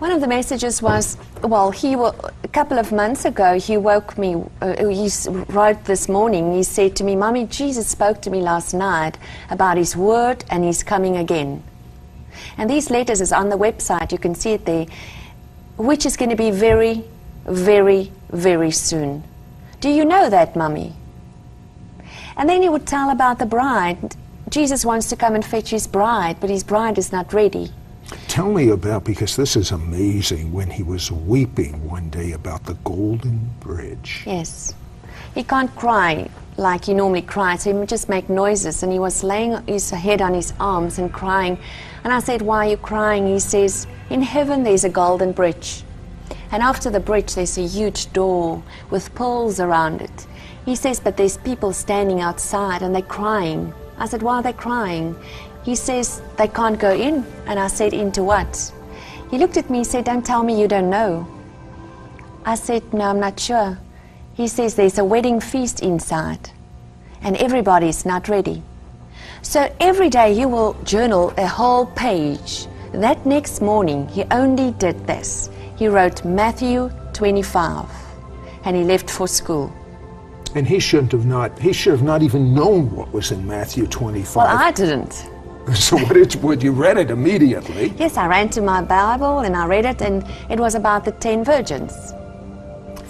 One of the messages was, well, a couple of months ago, he woke me, he wrote this morning, he said to me, "Mommy, Jesus spoke to me last night about his word and he's coming again." And these letters is on the website, you can see it there, which is going to be very, very, very soon. Do you know that, Mummy? And then he would tell about the bride. Jesus wants to come and fetch his bride, but his bride is not ready. Tell me about, because this is amazing, when he was weeping one day about the Golden Bridge. Yes. He can't cry like he normally cries, he would just make noises, and he was laying his head on his arms and crying. And I said, "Why are you crying?" He says, "In heaven there's a golden bridge. And after the bridge there's a huge door with pearls around it." He says, "But there's people standing outside and they're crying." I said, "Why are they crying?" He says, "They can't go in." And I said, "Into what?" He looked at me and said, "Don't tell me you don't know." I said, "No, I'm not sure." He says, "There's a wedding feast inside and everybody's not ready." So every day he will journal a whole page. That next morning he only did this. He wrote Matthew 25 and he left for school. And he should have not even known what was in Matthew 25. Well, I didn't. So you read it immediately? Yes, I ran to my Bible and I read it, and it was about the 10 virgins.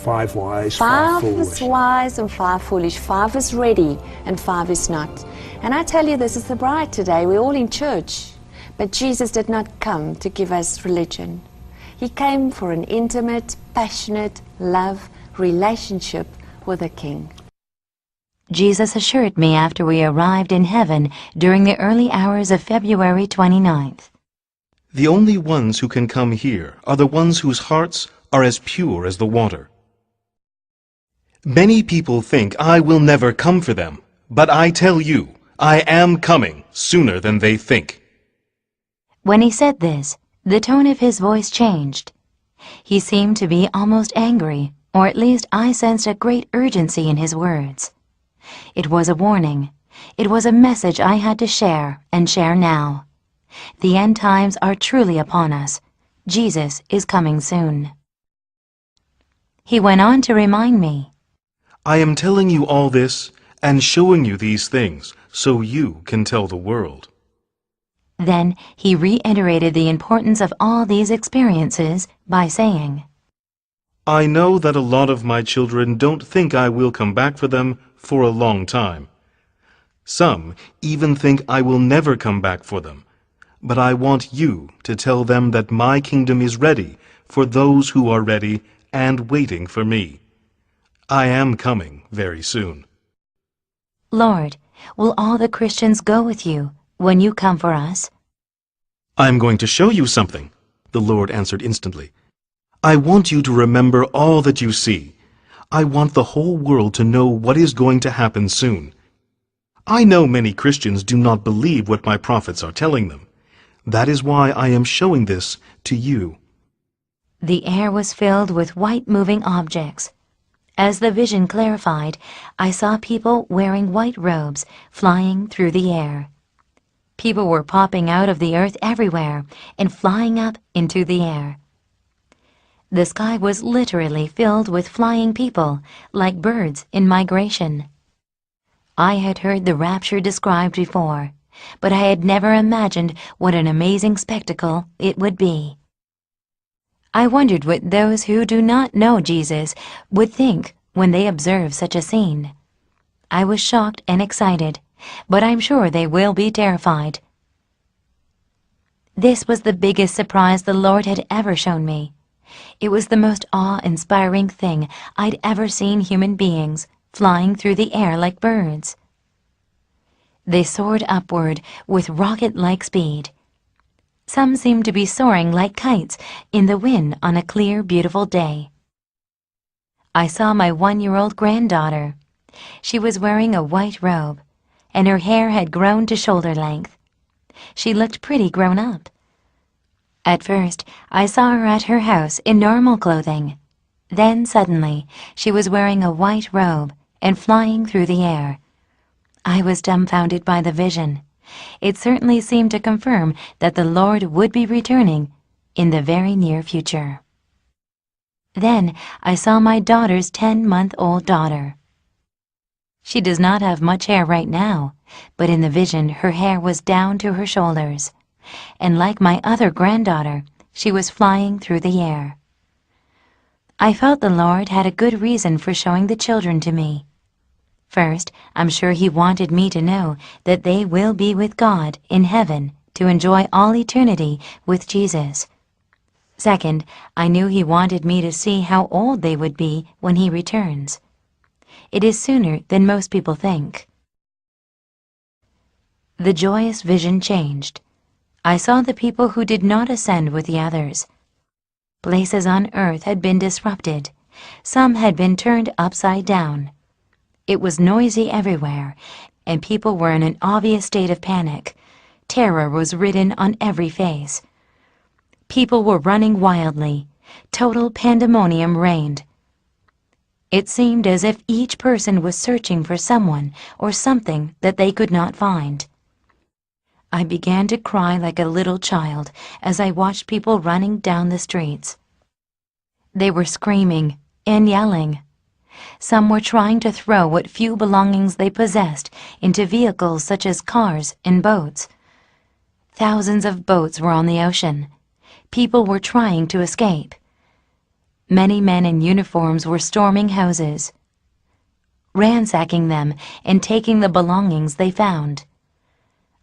5 wise, 5 foolish. 5 is wise and 5 foolish. 5 is ready and 5 is not. And I tell you, this is the bride today. We're all in church. But Jesus did not come to give us religion. He came for an intimate, passionate love relationship with a king. Jesus assured me after we arrived in heaven during the early hours of February 29th. The only ones who can come here are the ones whose hearts are as pure as the water. Many people think I will never come for them, but I tell you, I am coming sooner than they think. When he said this, the tone of his voice changed. He seemed to be almost angry, or at least I sensed a great urgency in his words. It was a warning. It was a message I had to share, and share now. The end times are truly upon us. Jesus is coming soon. He went on to remind me, I am telling you all this and showing you these things so you can tell the world. Then he reiterated the importance of all these experiences by saying, I know that a lot of my children don't think I will come back for them for a long time. Some even think I will never come back for them. But I want you to tell them that my kingdom is ready for those who are ready and waiting for me. I am coming very soon. Lord, will all the Christians go with you when you come for us? I am going to show you something, the Lord answered instantly. I want you to remember all that you see. I want the whole world to know what is going to happen soon. I know many Christians do not believe what my prophets are telling them. That is why I am showing this to you. The air was filled with white moving objects. As the vision clarified, I saw people wearing white robes flying through the air. People were popping out of the earth everywhere and flying up into the air. The sky was literally filled with flying people, like birds in migration. I had heard the rapture described before, but I had never imagined what an amazing spectacle it would be. I wondered what those who do not know Jesus would think when they observe such a scene. I was shocked and excited, but I'm sure they will be terrified. This was the biggest surprise the Lord had ever shown me. It was the most awe-inspiring thing I'd ever seen human beings flying through the air like birds. They soared upward with rocket-like speed. Some seemed to be soaring like kites in the wind on a clear, beautiful day. I saw my 1-year-old granddaughter. She was wearing a white robe, and her hair had grown to shoulder length. She looked pretty grown up. At first, I saw her at her house in normal clothing. Then, suddenly, she was wearing a white robe and flying through the air. I was dumbfounded by the vision. It certainly seemed to confirm that the Lord would be returning, in the very near future. Then I saw my daughter's 10-month-old daughter. She does not have much hair right now, but in the vision her hair was down to her shoulders, and like my other granddaughter, she was flying through the air. I felt the Lord had a good reason for showing the children to me. First, I'm sure He wanted me to know that they will be with God in heaven to enjoy all eternity with Jesus. Second, I knew He wanted me to see how old they would be when He returns. It is sooner than most people think. The joyous vision changed. I saw the people who did not ascend with the others. Places on earth had been disrupted. Some had been turned upside down. It was noisy everywhere, and people were in an obvious state of panic. Terror was written on every face. People were running wildly. Total pandemonium reigned. It seemed as if each person was searching for someone or something that they could not find. I began to cry like a little child as I watched people running down the streets. They were screaming and yelling. Some were trying to throw what few belongings they possessed into vehicles such as cars and boats. Thousands of boats were on the ocean. People were trying to escape. Many men in uniforms were storming houses, ransacking them and taking the belongings they found.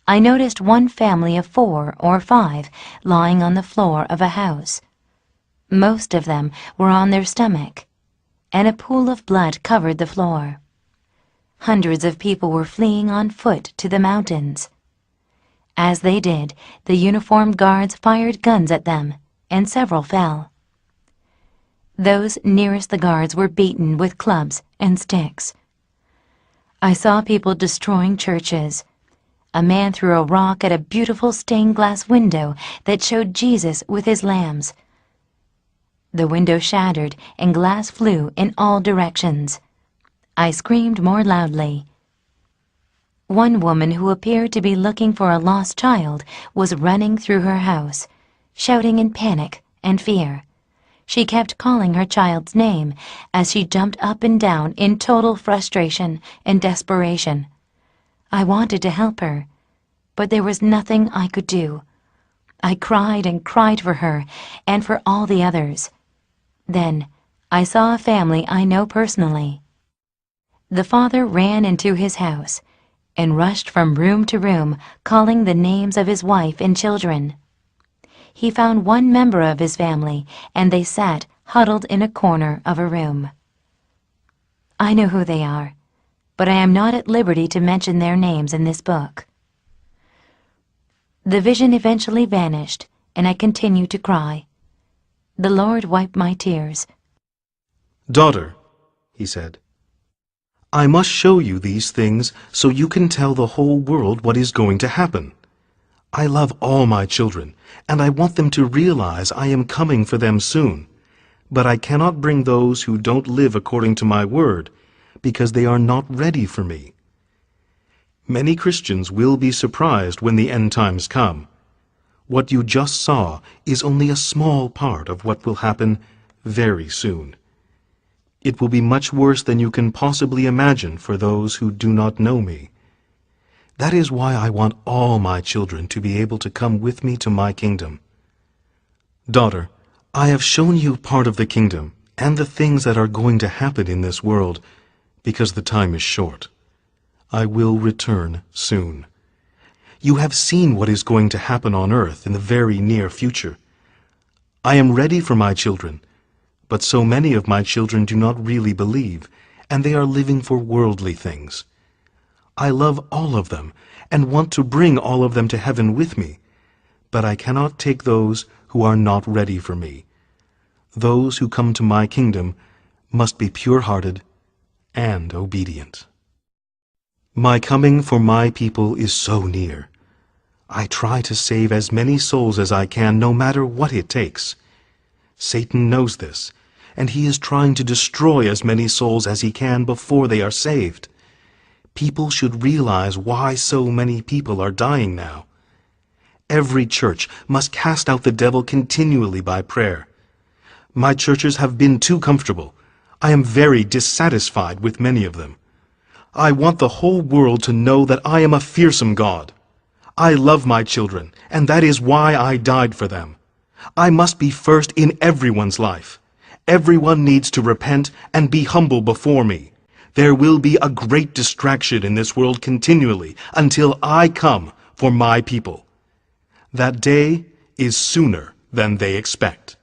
I noticed one family of 4 or 5 lying on the floor of a house. Most of them were on their stomach, and a pool of blood covered the floor. Hundreds of people were fleeing on foot to the mountains. As they did, the uniformed guards fired guns at them, and several fell. Those nearest the guards were beaten with clubs and sticks. I saw people destroying churches. A man threw a rock at a beautiful stained glass window that showed Jesus with his lambs. The window shattered and glass flew in all directions. I screamed more loudly. One woman who appeared to be looking for a lost child was running through her house, shouting in panic and fear. She kept calling her child's name as she jumped up and down in total frustration and desperation. I wanted to help her, but there was nothing I could do. I cried and cried for her and for all the others. Then I saw a family I know personally. The father ran into his house and rushed from room to room, calling the names of his wife and children. He found one member of his family, and they sat huddled in a corner of a room. I know who they are, but I am not at liberty to mention their names in this book. The vision eventually vanished, and I continued to cry. The Lord wiped my tears. "Daughter," He said, "I must show you these things so you can tell the whole world what is going to happen. I love all my children, and I want them to realize I am coming for them soon. But I cannot bring those who don't live according to my word, because they are not ready for me. Many Christians will be surprised when the end times come. What you just saw is only a small part of what will happen very soon. It will be much worse than you can possibly imagine for those who do not know me. That is why I want all my children to be able to come with me to my kingdom. Daughter, I have shown you part of the kingdom and the things that are going to happen in this world, because the time is short. I will return soon. You have seen what is going to happen on earth in the very near future. I am ready for my children, but so many of my children do not really believe, and they are living for worldly things. I love all of them and want to bring all of them to heaven with me, but I cannot take those who are not ready for me. Those who come to my kingdom must be pure-hearted and obedient. My coming for my people is so near. I try to save as many souls as I can, no matter what it takes. Satan knows this, and he is trying to destroy as many souls as he can before they are saved. People should realize why so many people are dying now. Every church must cast out the devil continually by prayer. My churches have been too comfortable. I am very dissatisfied with many of them. I want the whole world to know that I am a fearsome God. I love my children, and that is why I died for them. I must be first in everyone's life. Everyone needs to repent and be humble before me. There will be a great distraction in this world continually until I come for my people. That day is sooner than they expect.